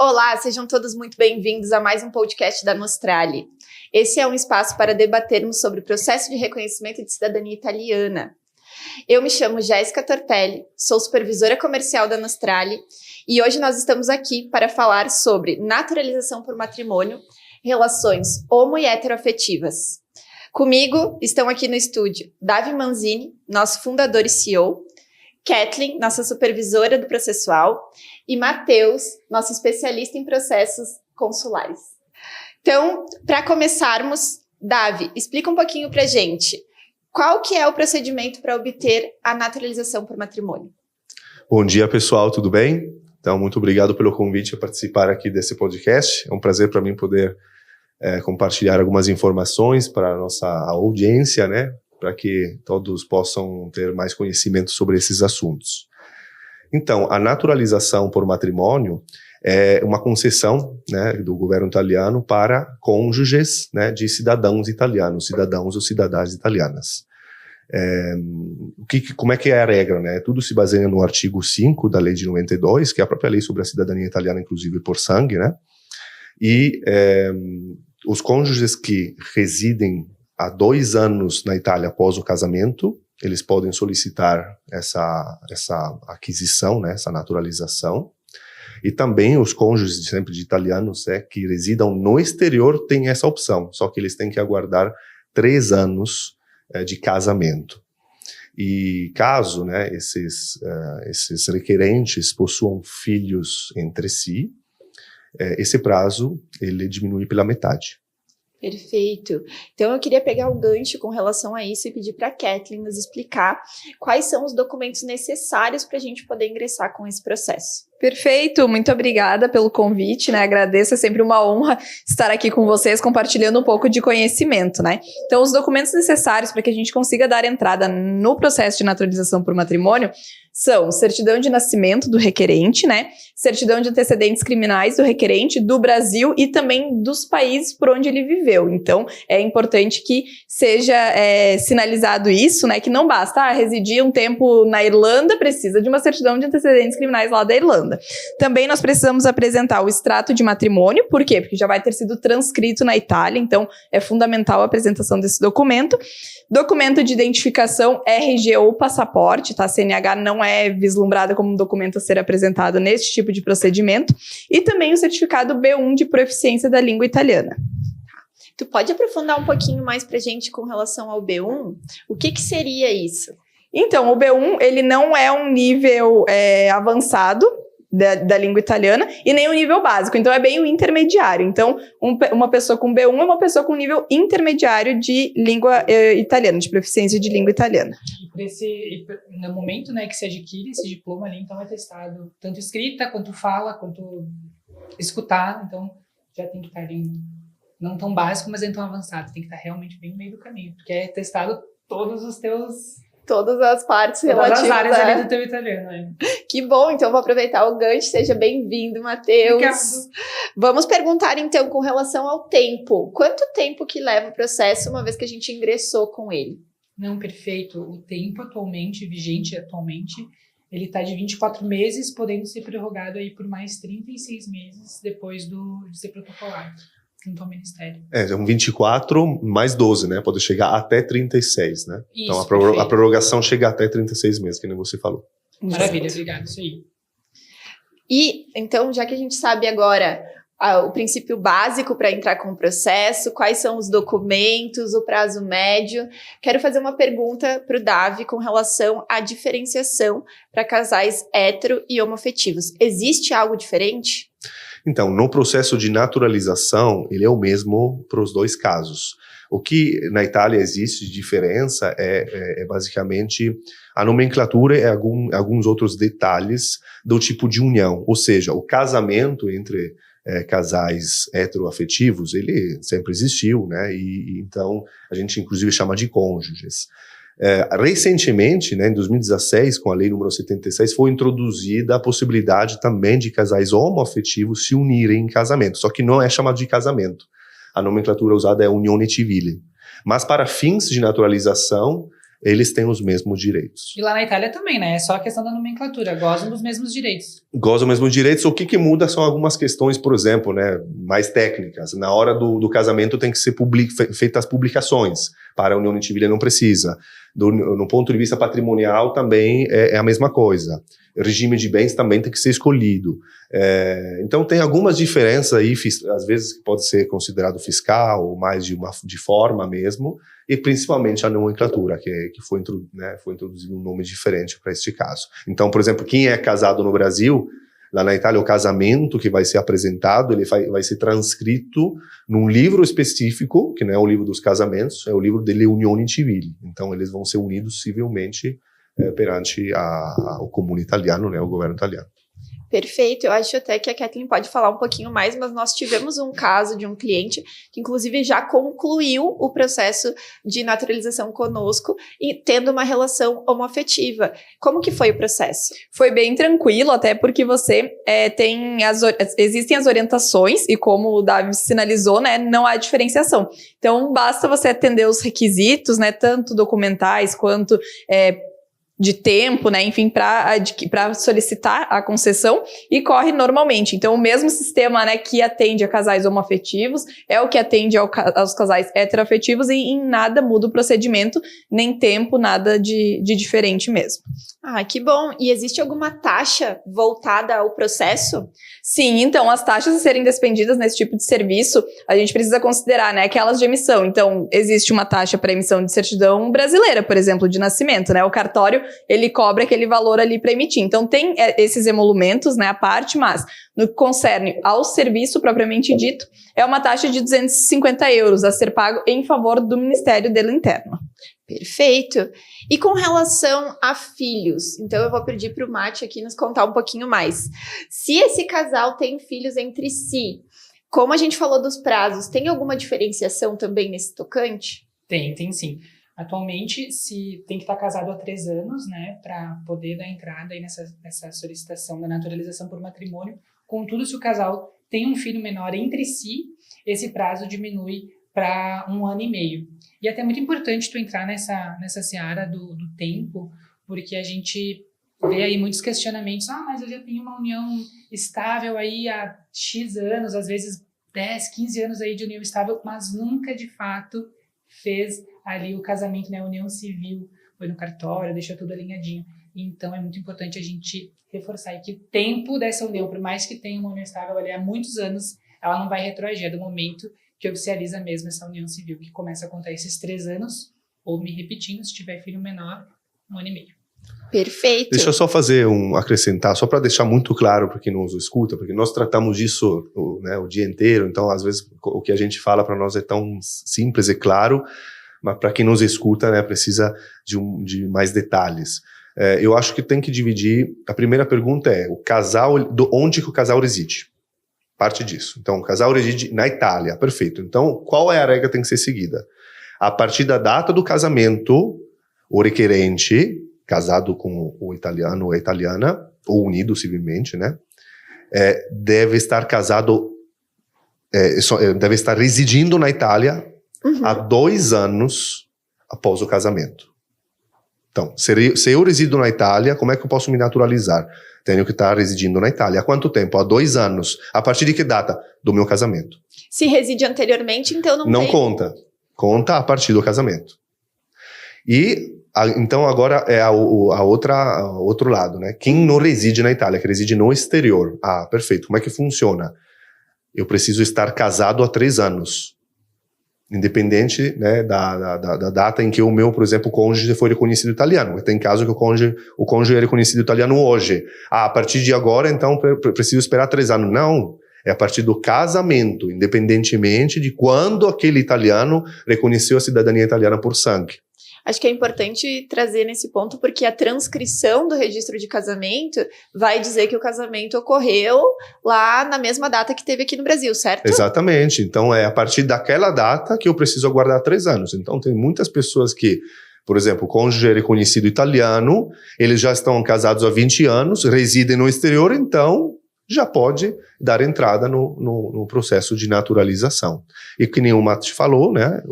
Olá, sejam todos muito bem-vindos a mais um podcast da Nostrali. Esse é um espaço para debatermos sobre o processo de reconhecimento de cidadania italiana. Eu me chamo Jéssica Tortelli, sou supervisora comercial da Nostrali e hoje nós estamos aqui para falar sobre naturalização por matrimônio, relações homo- e heteroafetivas. Comigo estão aqui no estúdio Davi Manzini, nosso fundador e CEO, Kathleen, nossa supervisora do processual, e Matheus, nosso especialista em processos consulares. Então, para começarmos, Davi, explica um pouquinho para a gente. Qual que é o procedimento para obter a naturalização por matrimônio? Bom dia, pessoal, tudo bem? Então, muito obrigado pelo convite a participar aqui desse podcast. É um prazer para mim poder compartilhar algumas informações para a nossa audiência, né? Para que todos possam ter mais conhecimento sobre esses assuntos. Então, a naturalização por matrimônio é uma concessão, né, do governo italiano para cônjuges, né, de cidadãos italianos, cidadãos ou cidadãs italianas. Como é que é a regra, né? Tudo se baseia no artigo 5 da lei de 92, que é a própria lei sobre a cidadania italiana, inclusive por sangue, né? E os cônjuges que residem há 2 anos na Itália após o casamento, eles podem solicitar essa aquisição, né, essa naturalização. E também os cônjuges sempre de italianos que residam no exterior têm essa opção, só que eles têm que aguardar 3 anos de casamento. E caso, né, esses requerentes possuam filhos entre si, esse prazo ele diminui pela metade. Perfeito. Então eu queria pegar o gancho com relação a isso e pedir para a Kathleen nos explicar quais são os documentos necessários para a gente poder ingressar com esse processo. Perfeito, muito obrigada pelo convite, né? Agradeço, é sempre uma honra estar aqui com vocês, compartilhando um pouco de conhecimento, né? Então, os documentos necessários para que a gente consiga dar entrada no processo de naturalização por matrimônio são certidão de nascimento do requerente, né? Certidão de antecedentes criminais do requerente, do Brasil e também dos países por onde ele viveu. Então, é importante que seja sinalizado isso, né? Que não basta residir um tempo na Irlanda, precisa de uma certidão de antecedentes criminais lá da Irlanda. Também nós precisamos apresentar o extrato de matrimônio, por quê? Porque já vai ter sido transcrito na Itália, então é fundamental a apresentação desse documento. Documento de identificação, RG ou passaporte, tá? A CNH não é vislumbrada como um documento a ser apresentado neste tipo de procedimento. E também o certificado B1 de proficiência da língua italiana. Tu pode aprofundar um pouquinho mais pra gente com relação ao B1? O que seria isso? Então, o B1, ele não é um nível avançado da língua italiana e nem um nível básico, então é bem o intermediário. Então, uma pessoa com B1 é uma pessoa com nível intermediário de língua italiana, de proficiência de língua italiana. No momento, né, que se adquire esse diploma ali, então é testado tanto escrita, quanto fala, quanto escutar, então já tem que estar ali, não tão básico, mas não tão avançado, tem que estar realmente bem no meio do caminho, porque é testado todas as partes relativas. Todas as áreas ali do teu italiano. Né? Que bom, então vou aproveitar o gancho. Seja bem-vindo, Matheus. Obrigado. Vamos perguntar, então, com relação ao tempo. Quanto tempo que leva o processo uma vez que a gente ingressou com ele? Não, perfeito. O tempo vigente atualmente, ele está de 24 meses, podendo ser prorrogado aí por mais 36 meses depois de ser protocolado junto ao Ministério. São 24 mais 12, né? Pode chegar até 36, né? Isso, então a prorrogação chega até 36 meses, que nem você falou. Maravilha, obrigado, isso aí. E, então, já que a gente sabe agora o princípio básico para entrar com o processo, quais são os documentos, o prazo médio, quero fazer uma pergunta para o Davi com relação à diferenciação para casais hetero e homoafetivos. Existe algo diferente? Então, no processo de naturalização, ele é o mesmo para os 2 casos. O que na Itália existe de diferença é basicamente a nomenclatura e alguns outros detalhes do tipo de união. Ou seja, o casamento entre casais heteroafetivos, ele sempre existiu, né? E então a gente inclusive chama de cônjuges. Recentemente, né, em 2016, com a lei número 76, foi introduzida a possibilidade também de casais homoafetivos se unirem em casamento, só que não é chamado de casamento. A nomenclatura usada é unione civile. Mas para fins de naturalização, eles têm os mesmos direitos. E lá na Itália também, né? É só a questão da nomenclatura, gozam dos mesmos direitos. Gozam dos mesmos direitos. O que muda são algumas questões, por exemplo, né, mais técnicas. Na hora do casamento tem que ser feitas as publicações. Para a união civil não precisa. No ponto de vista patrimonial também é a mesma coisa. O regime de bens também tem que ser escolhido. Então tem algumas diferenças aí, às vezes pode ser considerado fiscal, ou mais de forma mesmo, e principalmente a nomenclatura, que foi introduzido um nome diferente para este caso. Então, por exemplo, quem é casado no Brasil, lá na Itália, o casamento que vai ser apresentado, ele vai ser transcrito num livro específico, que não é o livro dos casamentos, é o livro delle unioni civili. Então, eles vão ser unidos civilmente perante o comune italiano, né, o governo italiano. Perfeito, eu acho até que a Kathleen pode falar um pouquinho mais, mas nós tivemos um caso de um cliente que inclusive já concluiu o processo de naturalização conosco e tendo uma relação homoafetiva. Como que foi o processo? Foi bem tranquilo, até porque você existem as orientações e como o Davi sinalizou, né, não há diferenciação. Então, basta você atender os requisitos, né, tanto documentais quanto de tempo, né, enfim, para solicitar a concessão e corre normalmente. Então, o mesmo sistema, né, que atende a casais homoafetivos é o que atende aos casais heteroafetivos e em nada muda o procedimento, nem tempo, nada de diferente mesmo. Ah, que bom. E existe alguma taxa voltada ao processo? Sim, então, as taxas a serem despendidas nesse tipo de serviço, a gente precisa considerar, né, aquelas de emissão. Então, existe uma taxa para emissão de certidão brasileira, por exemplo, de nascimento, né? O cartório, ele cobra aquele valor ali para emitir. Então, tem esses emolumentos, né, à parte, mas no que concerne ao serviço propriamente dito, é uma taxa de 250 euros a ser pago em favor do Ministério do Interno. Perfeito. E com relação a filhos, então eu vou pedir para o Mati aqui nos contar um pouquinho mais. Se esse casal tem filhos entre si, como a gente falou dos prazos, tem alguma diferenciação também nesse tocante? Tem sim. Atualmente, se tem que estar casado há 3 anos, né, para poder dar entrada aí nessa solicitação da naturalização por matrimônio. Contudo, se o casal tem um filho menor entre si, esse prazo diminui para 1 ano e meio. E até é muito importante tu entrar nessa seara do tempo, porque a gente vê aí muitos questionamentos. Ah, mas eu já tenho uma união estável aí há X anos, às vezes 10, 15 anos aí de união estável, mas nunca de fato fez ali o casamento, né, a união civil, foi no cartório, deixou tudo alinhadinho. Então é muito importante a gente reforçar aí que o tempo dessa união, por mais que tenha uma união estável ali há muitos anos, ela não vai retroagir do momento que oficializa mesmo essa união civil, que começa a contar esses 3 anos, ou me repetindo, se tiver filho menor, 1 ano e meio. Perfeito. Deixa eu só fazer acrescentar, só para deixar muito claro para quem nos escuta, porque nós tratamos disso o dia inteiro, então às vezes o que a gente fala para nós é tão simples e claro, mas para quem nos escuta, né, precisa de mais detalhes. Eu acho que tem que dividir, a primeira pergunta é, onde que o casal reside? Parte disso. Então, o casal reside na Itália, perfeito. Então, qual é a regra que tem que ser seguida? A partir da data do casamento, o requerente, casado com o italiano ou a italiana, ou unido civilmente, né, deve estar casado, deve estar residindo na Itália há 2 anos após o casamento. Então, se eu resido na Itália, como é que eu posso me naturalizar? Tenho que estar residindo na Itália. Há quanto tempo? Há 2 anos. A partir de que data? Do meu casamento. Se reside anteriormente, então não tem... conta. Conta a partir do casamento. E, então, agora é outro lado, né? Quem não reside na Itália, que reside no exterior. Ah, perfeito. Como é que funciona? Eu preciso estar casado há 3 anos. Independente, né, da data em que o meu, por exemplo, cônjuge foi reconhecido italiano. Tem caso que o cônjuge é reconhecido italiano hoje. A partir de agora, então, preciso esperar 3 anos. Não, é a partir do casamento, independentemente de quando aquele italiano reconheceu a cidadania italiana por sangue. Acho que é importante trazer nesse ponto, porque a transcrição do registro de casamento vai dizer que o casamento ocorreu lá na mesma data que teve aqui no Brasil, certo? Exatamente. Então, é a partir daquela data que eu preciso aguardar 3 anos. Então, tem muitas pessoas que, por exemplo, o cônjuge é reconhecido italiano, eles já estão casados há 20 anos, residem no exterior, então já pode dar entrada no processo de naturalização. E que nem o Matti falou, né,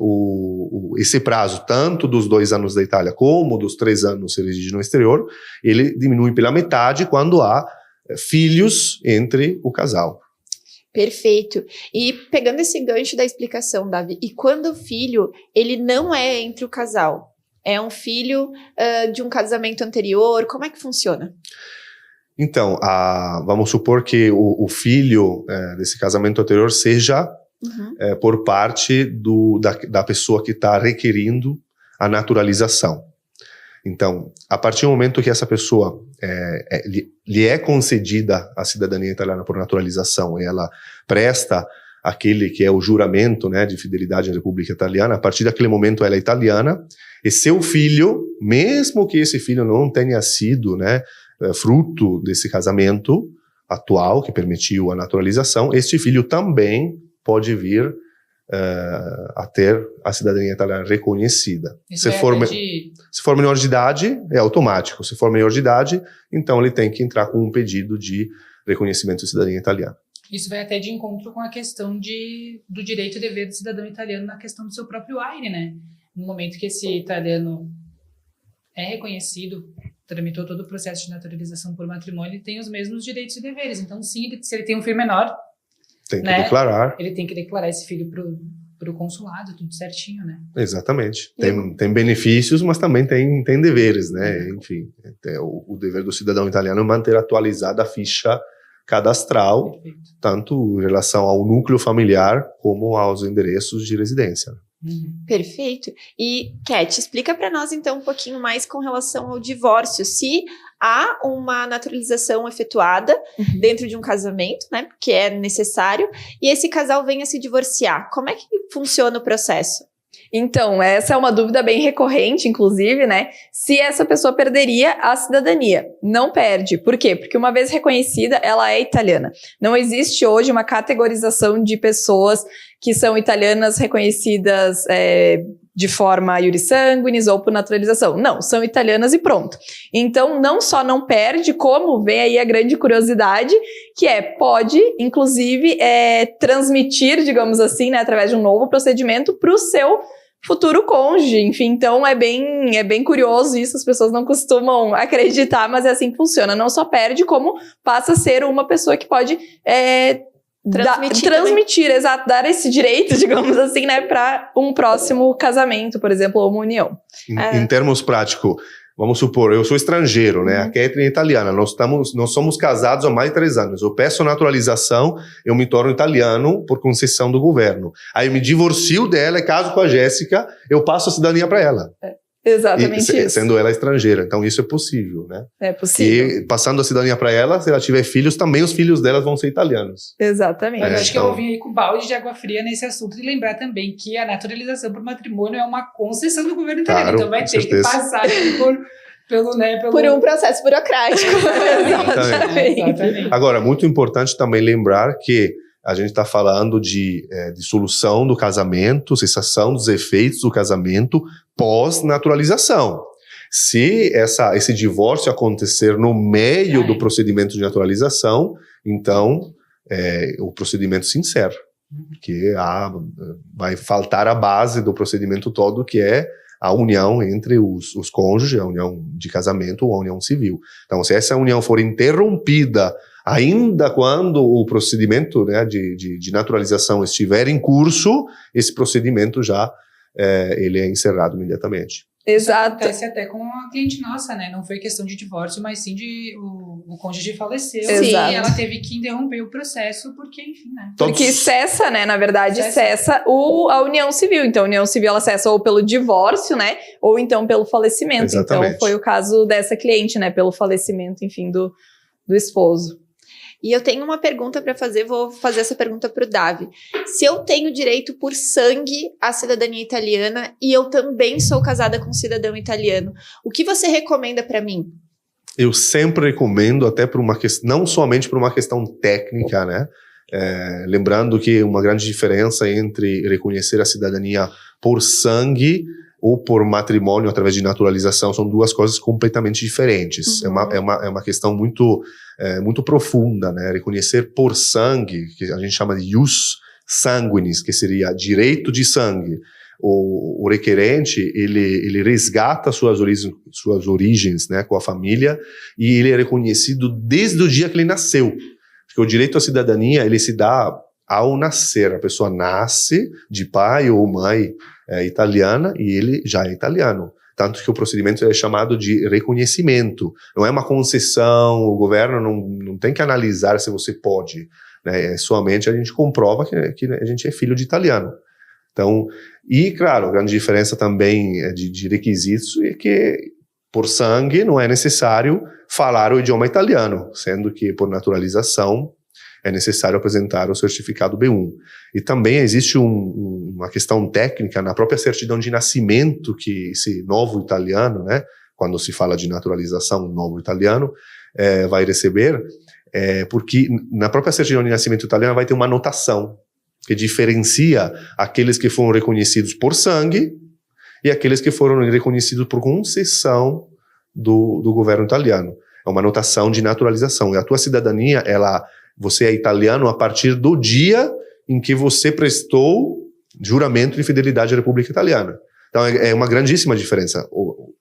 esse prazo, tanto dos 2 anos da Itália como dos 3 anos se reside no exterior, ele diminui pela metade quando há filhos entre o casal. Perfeito. E pegando esse gancho da explicação, Davi, e quando o filho, ele não é entre o casal? É um filho de um casamento anterior? Como é que funciona? Então, vamos supor que o filho desse casamento anterior seja por parte da pessoa que está requerindo a naturalização. Então, a partir do momento que essa pessoa lhe é concedida a cidadania italiana por naturalização e ela presta aquele que é o juramento, né, de fidelidade à República Italiana, a partir daquele momento ela é italiana, e seu filho, mesmo que esse filho não tenha sido, né, fruto desse casamento atual que permitiu a naturalização, este filho também pode vir a ter a cidadania italiana reconhecida. Se for menor de idade, é automático. Se for menor de idade, então ele tem que entrar com um pedido de reconhecimento de cidadania italiana. Isso vai até de encontro com a questão do direito e dever do cidadão italiano na questão do seu próprio AIRE, né? No momento que esse italiano é reconhecido, tramitou todo o processo de naturalização por matrimônio, ele tem os mesmos direitos e deveres. Então, sim, se ele tem um filho menor, tem que declarar. Ele tem que declarar esse filho pro consulado, tudo certinho, né? Exatamente. Tem benefícios, mas também tem deveres, né? Enfim, o dever do cidadão italiano é manter atualizada a ficha cadastral, perfeito, tanto em relação ao núcleo familiar como aos endereços de residência. Perfeito. E, Cat, explica para nós então um pouquinho mais com relação ao divórcio. Se há uma naturalização efetuada dentro de um casamento, né, que é necessário, e esse casal vem a se divorciar, como é que funciona o processo? Então, essa é uma dúvida bem recorrente, inclusive, né? Se essa pessoa perderia a cidadania. Não perde. Por quê? Porque uma vez reconhecida, ela é italiana. Não existe hoje uma categorização de pessoas que são italianas reconhecidas de forma iuris sanguinis ou por naturalização. Não, são italianas e pronto. Então, não só não perde, como vem aí a grande curiosidade, que pode, inclusive, transmitir, digamos assim, né, através de um novo procedimento para o seu futuro cônjuge. Enfim, então é bem curioso isso, as pessoas não costumam acreditar, mas é assim que funciona. Não só perde, como passa a ser uma pessoa que pode transmitir, exato, dar esse direito, digamos assim, né, para um próximo casamento, por exemplo, ou uma união. Em termos práticos, vamos supor, eu sou estrangeiro, né, a Catherine é italiana, nós somos casados há mais de 3 anos, eu peço naturalização, eu me torno italiano por concessão do governo. Aí eu me divorcio dela, caso com a Jéssica, eu passo a cidadania para ela. Exatamente isso. Sendo ela estrangeira, então isso é possível, né? É possível. E passando a cidadania para ela, se ela tiver filhos, também os filhos delas vão ser italianos. Exatamente. Mas acho que eu vim aí com balde de água fria nesse assunto e lembrar também que a naturalização por matrimônio é uma concessão do governo italiano, então vai ter que passar por um processo burocrático. Exatamente. Agora, muito importante também lembrar que a gente está falando de dissolução do casamento, cessação dos efeitos do casamento pós-naturalização. Se esse divórcio acontecer no meio do procedimento de naturalização, então o procedimento se encerra. Porque vai faltar a base do procedimento todo, que é a união entre os cônjuges, a união de casamento ou a união civil. Então, se essa união for interrompida ainda quando o procedimento, né, de naturalização estiver em curso, esse procedimento já ele é encerrado imediatamente. Exato. Isso acontece até com a cliente nossa, né? Não foi questão de divórcio, mas sim de o cônjuge faleceu. Exato. E ela teve que interromper o processo porque, enfim, né? Porque cessa, né? Na verdade, cessa a união civil. Então, a união civil, ela cessa ou pelo divórcio, né? Ou então pelo falecimento. Exatamente. Então, foi o caso dessa cliente, né? Pelo falecimento, enfim, do esposo. E eu tenho uma pergunta para fazer, vou fazer essa pergunta para o Davi. Se eu tenho direito por sangue à cidadania italiana e eu também sou casada com um cidadão italiano, o que você recomenda para mim? Eu sempre recomendo, até por uma questão, não somente por uma questão técnica, né? Lembrando que uma grande diferença entre reconhecer a cidadania por sangue, ou por matrimônio através de naturalização, são duas coisas completamente diferentes. É uma questão muito profunda, né? Reconhecer por sangue, que a gente chama de ius sanguinis, que seria direito de sangue. O requerente, ele resgata suas origens, né, com a família, e ele é reconhecido desde o dia que ele nasceu. Porque o direito à cidadania, ele se dá ao nascer. A pessoa nasce de pai ou mãe italiana e ele já é italiano. Tanto que o procedimento é chamado de reconhecimento. Não é uma concessão, o governo não tem que analisar se você pode, né? Somente a gente comprova que a gente é filho de italiano. Então, e claro, a grande diferença também de requisitos é que por sangue não é necessário falar o idioma italiano, sendo que por naturalização é necessário apresentar o certificado B1. E também existe uma questão técnica na própria certidão de nascimento que esse novo italiano, né, quando se fala de naturalização, novo italiano, vai receber, porque na própria certidão de nascimento italiana vai ter uma anotação que diferencia aqueles que foram reconhecidos por sangue e aqueles que foram reconhecidos por concessão do governo italiano. É uma anotação de naturalização. E a tua cidadania, você é italiano a partir do dia em que você prestou juramento de fidelidade à República Italiana. Então é uma grandíssima diferença.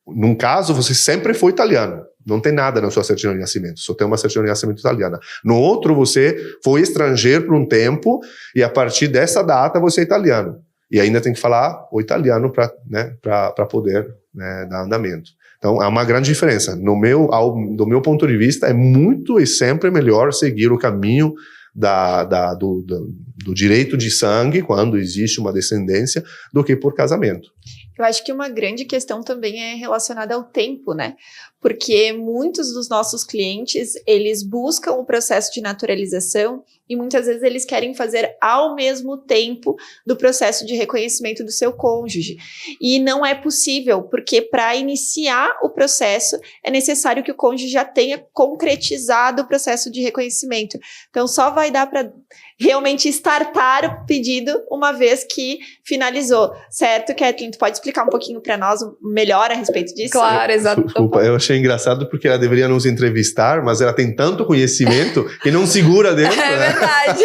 Num caso, você sempre foi italiano. Não tem nada na sua certidão de nascimento, só tem uma certidão de nascimento italiana. No outro, você foi estrangeiro por um tempo e a partir dessa data você é italiano. E ainda tem que falar o italiano para poder, né, dar andamento. Então, há uma grande diferença. Do meu ponto de vista, é muito e sempre melhor seguir o caminho do direito de sangue, quando existe uma descendência, do que por casamento. Eu acho que uma grande questão também é relacionada ao tempo, né? Porque muitos dos nossos clientes, eles buscam o processo de naturalização e muitas vezes eles querem fazer ao mesmo tempo do processo de reconhecimento do seu cônjuge. E não é possível, porque para iniciar o processo é necessário que o cônjuge já tenha concretizado o processo de reconhecimento. Então só vai dar para realmente startar o pedido uma vez que finalizou, certo, Kathleen? Tu pode explicar um pouquinho para nós melhor a respeito disso? Claro, exato. Desculpa, eu achei engraçado porque ela deveria nos entrevistar, mas ela tem tanto conhecimento que não segura dentro. É né? verdade.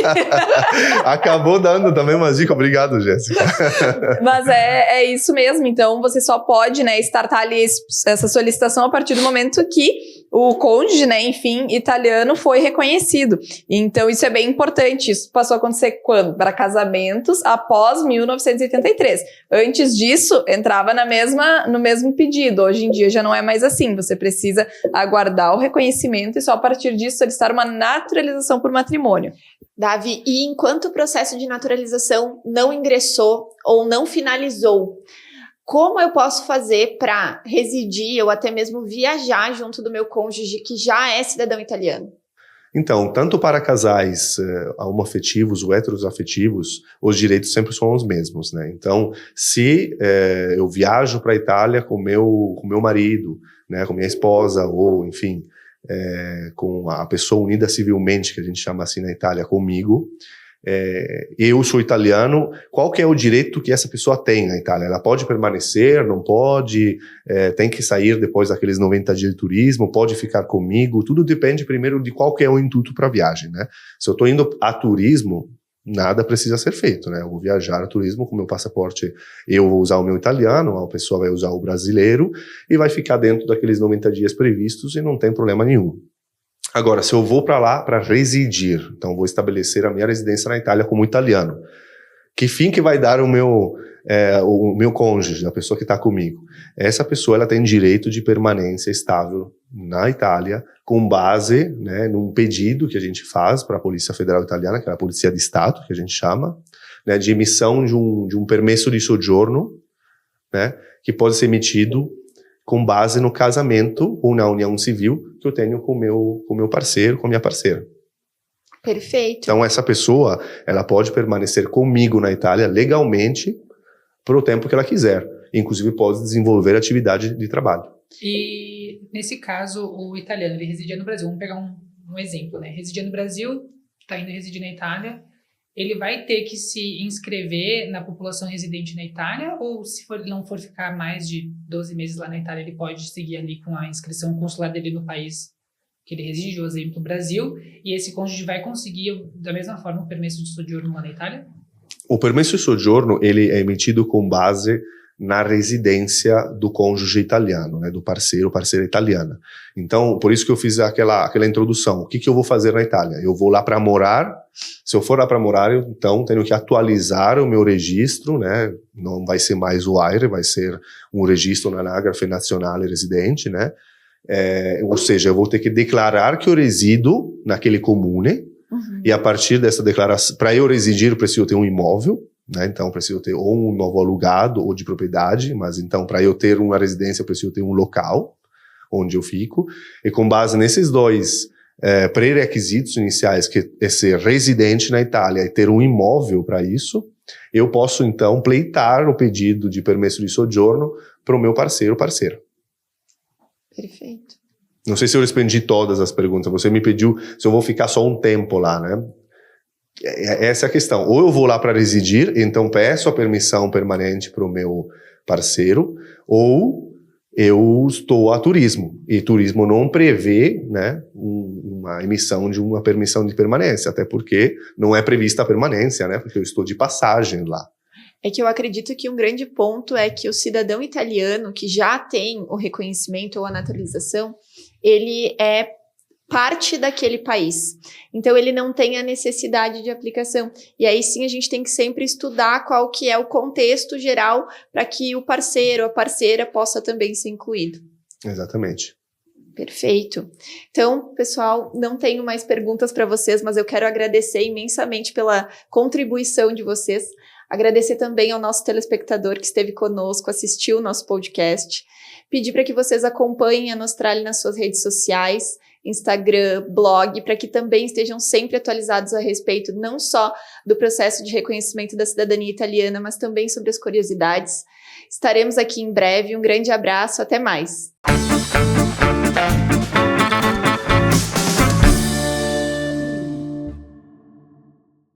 Acabou dando também uma dica. Obrigado, Jéssica. Mas é isso mesmo. Então, você só pode, né, startar ali essa solicitação a partir do momento que o cônjuge, né, enfim, italiano foi reconhecido. Então, isso é bem importante. Isso passou a acontecer quando? Para casamentos após 1983. Antes disso, entrava no mesmo pedido. Hoje em dia já não é mais assim. Você precisa aguardar o reconhecimento e só a partir disso solicitar uma naturalização por matrimônio. Davi, e enquanto o processo de naturalização não ingressou ou não finalizou, como eu posso fazer para residir ou até mesmo viajar junto do meu cônjuge que já é cidadão italiano? Então, tanto para casais homoafetivos ou heteroafetivos, os direitos sempre são os mesmos, né? Então, se eu viajo para a Itália com meu marido, né, com minha esposa, ou, enfim, com a pessoa unida civilmente, que a gente chama assim na Itália, comigo, eu sou italiano, qual que é o direito que essa pessoa tem na Itália? Ela pode permanecer, não pode, tem que sair depois daqueles 90 dias de turismo, pode ficar comigo, tudo depende primeiro de qual que é o intuito para a viagem, né? Se eu estou indo a turismo, nada precisa ser feito, né? Eu vou viajar a turismo com meu passaporte, eu vou usar o meu italiano, a pessoa vai usar o brasileiro e vai ficar dentro daqueles 90 dias previstos e não tem problema nenhum. Agora, se eu vou para lá para residir, então vou estabelecer a minha residência na Itália como italiano, que fim que vai dar o meu cônjuge, a pessoa que está comigo? Essa pessoa ela tem direito de permanência estável na Itália, com base, né, num pedido que a gente faz para a Polícia Federal Italiana, que é a Polícia de Estado, que a gente chama, né, de emissão de um permesso de soggiorno, né, que pode ser emitido com base no casamento ou na união civil que eu tenho com o meu parceiro, com a minha parceira. Perfeito. Então, essa pessoa, ela pode permanecer comigo na Itália legalmente por o tempo que ela quiser. Inclusive, pode desenvolver atividade de trabalho. E, nesse caso, o italiano, ele residia no Brasil. Vamos pegar um exemplo, né? Residia no Brasil, está indo residir na Itália. ele vai ter que se inscrever na população residente na Itália, ou se não for ficar mais de 12 meses lá na Itália, ele pode seguir ali com a inscrição consular dele no país que ele reside, por exemplo, Brasil, e esse cônjuge vai conseguir, da mesma forma, o permesso de sojourno lá na Itália? O permesso de soggiorno, ele é emitido com base na residência do cônjuge italiano, né, do parceira italiana. Então, por isso que eu fiz aquela introdução. O que eu vou fazer na Itália? Eu vou lá para morar. Se eu for lá para morar, eu, então tenho que atualizar o meu registro, né? Não vai ser mais o AIRE, vai ser um registro na Anagrafe Nazionale Residente, né? Ou seja, eu vou ter que declarar que eu resido naquele comune, e a partir dessa declaração, para eu residir, eu preciso ter um imóvel, né? Então, preciso ter ou um novo alugado ou de propriedade, mas então, para eu ter uma residência, eu preciso ter um local onde eu fico, e com base nesses dois pré-requisitos iniciais, que é ser residente na Itália e ter um imóvel para isso, eu posso, então, pleitar o pedido de permesso de soggiorno para o meu parceiro ou parceira. Perfeito. Não sei se eu respondi todas as perguntas. Você me pediu se eu vou ficar só um tempo lá, né? Essa é a questão. Ou eu vou lá para residir, então peço a permissão permanente para o meu parceiro, ou eu estou a turismo. E turismo não prevê, né, uma emissão de uma permissão de permanência, até porque não é prevista a permanência, né? Porque eu estou de passagem lá. É que eu acredito que um grande ponto é que o cidadão italiano que já tem o reconhecimento ou a naturalização, ele é parte daquele país. Então, ele não tem a necessidade de aplicação. E aí, sim, a gente tem que sempre estudar qual que é o contexto geral para que o parceiro, a parceira, possa também ser incluído. Exatamente. Perfeito. Então, pessoal, não tenho mais perguntas para vocês, mas eu quero agradecer imensamente pela contribuição de vocês. Agradecer também ao nosso telespectador que esteve conosco, assistiu o nosso podcast. Pedir para que vocês acompanhem a Nostrale nas suas redes sociais, Instagram, blog, para que também estejam sempre atualizados a respeito não só do processo de reconhecimento da cidadania italiana, mas também sobre as curiosidades. Estaremos aqui em breve. Um grande abraço, até mais!